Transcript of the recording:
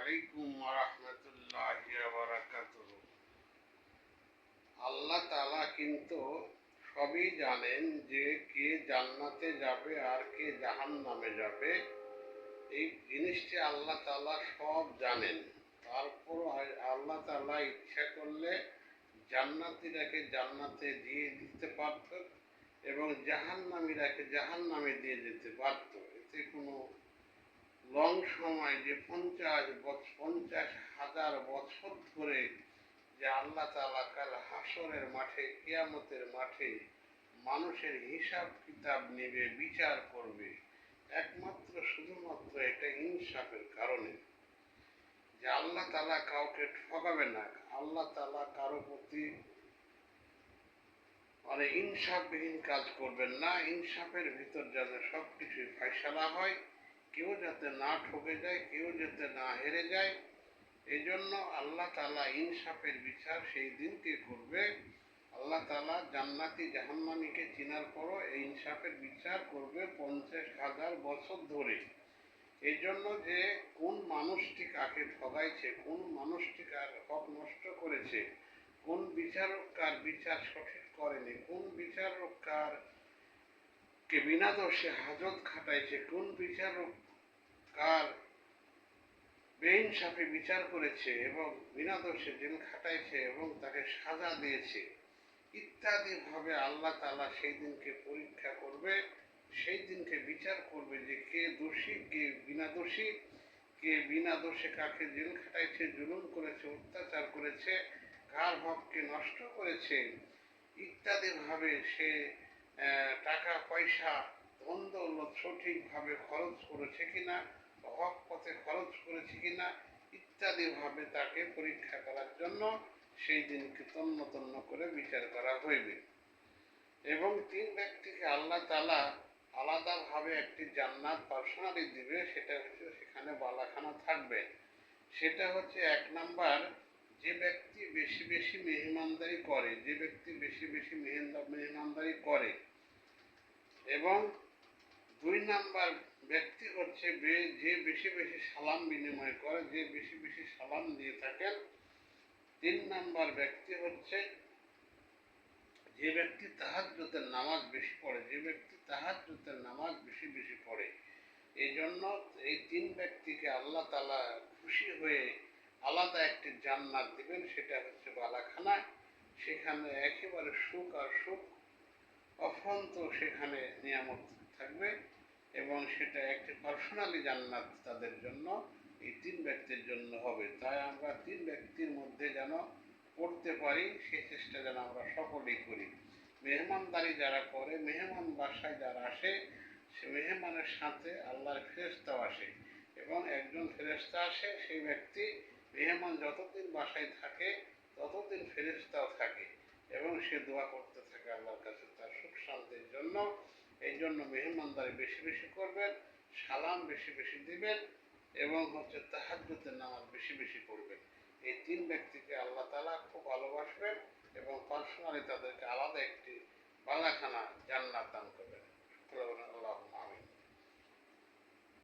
আলাইকুম রাহমাতুল্লাহি ওয়া বারাকাতুহু। আল্লাহ তাআলা কিন্তু সবই জানেন যে কে জান্নাতে যাবে আর কে জাহান্নামে যাবে। এই জিনিসটি আল্লাহ তাআলা সব জানেন। তারপর আল্লাহ তাআলা ইচ্ছা করলে জান্নাতীরাকে জান্নাতে দিয়ে দিতে পারতেন এবং জাহান্নামীরাকে জাহান্নামে দিয়ে দিতে পারত। এতে কোনো লং সময় যে 50,000 বছর ধরে যে আল্লাহ তাআলা কাল হাসরের মাঠে কিয়ামতের মাঠে মানুষের হিসাব কিতাব নেবে, বিচার করবে, একমাত্র শুধুমাত্র এটা ইনসাফের কারণে যে আল্লাহ তাআলা কাউকে ঠকাবে না। আল্লাহ তাআলা কারো প্রতি ইনসাফবিহীন কাজ করবেন না। ইনসাফের ভিতর যেন সব কিছুই ফায়সালা হয়, কেউ যাতে না ঠকে যায়, কেউ যাতে না হেরে যায়। এই জন্য আল্লাহ তাআলা ইনসাফের বিচার সেই দিনকে করবে। আল্লাহ তাআলা জান্নাতি জাহান্নামীকে চিনার পরও এই ইনসাফের বিচার করবে 50,000 বছর ধরে। এই জন্য যে কোন মানুষটি কাকে ঠগাইছে, কোন মানুষটি কার হক নষ্ট করেছে, কোন বিচারক কার বিচার সঠিক করেনি, কোন বিচারক কারকে বিনা দোষে হাজত খাটাইছে, কোন বিচারক কার বেইনসাফি বিচার করেছে এবং বিনা দোষে জেল খাটাইছে এবং তাকে সাজা দিয়েছে, ইত্যাদি ভাবে আল্লাহ তাআলা সেই দিনকে পরীক্ষা করবে। সেই দিনকে বিচার করবে যে কে দোষী, কে বিনা দোষী, কে বিনা দোষে কাকে জেল খাটাইছে, জুলুম করেছে, অত্যাচার করেছে, কার হককে নষ্ট করেছে, ইত্যাদি ভাবে সে টাকা পয়সা ধন দৌলত সঠিকভাবে খরচ করেছে কিনা, হক পথে খরচ করেছে কিনা, ইত্যাদি ভাবে তাকে পরীক্ষা করার জন্য সেই দিনকে তন্ন তন্ন করে বিচার করা হইবে। এবং 3 ব্যক্তিকে আল্লাহ তাআলা আলাদাভাবে একটি জান্নাত পার্সোনালি দিবে। সেটা হচ্ছে সেখানে বালাখানা থাকবে। সেটা হচ্ছে 1 নাম্বার, যে ব্যক্তি বেশি বেশি মেহমানদারি করে, যে ব্যক্তি বেশি বেশি মেহমানদারি করে। এবং 2 নাম্বার ব্যক্তি হচ্ছে যে বেশি বেশি সালাম বিনিময় করে, যে বেশি বেশি সালাম দিয়ে থাকেন। 3 নাম্বার ব্যক্তি হচ্ছে যে ব্যক্তি তাহাজ্জুদের নামাজ বেশি পড়ে, যে ব্যক্তি তাহাজ্জুদের নামাজ বেশি বেশি পড়ে। এই জন্য এই 3 ব্যক্তিকে আল্লাহ তাআলা খুশি হয়ে আলাদা একটি জান্নাত দিবেন। সেটা হচ্ছে বালাখানা। সেখানে একেবারে সুখ আর সুখ, অফ্রন্ত সেখানে নিয়ামত থাকবে এবং সেটা একটি পার্সোনালি জান্নাত তাদের জন্য, এই 3 ব্যক্তির জন্য হবে। তাই আমরা 3 ব্যক্তির মধ্যে যেন পড়তে পারি সেই চেষ্টা যেন আমরা সকলেই করি। মেহমানদারি যারা করে, মেহমান বাসায় যারা আসে, সে মেহমানের সাথে আল্লাহর ফেরেশতাও আসে এবং একজন ফেরেশতা আসে, সেই ব্যক্তি মেহমান যতদিন বাসায় থাকে ততদিন ফেরেশতাও থাকে এবং সে দোয়া করতে থাকে আল্লাহর কাছে তার সুখ শান্তির জন্য। এই জন্য মেহমানদারি বেশি বেশি করবেন, সালাম বেশি বেশি দিবেন এবং হচ্ছে তাহাজ্জুদের নামাজ বেশি বেশি পড়বেন। এই 3 ব্যক্তিকে আল্লাহ তাআলা খুব ভালোবাসবেন এবং পার্সোনালি তাদেরকে আলাদা একটি বালাখানা জান্নাত দান করবেন।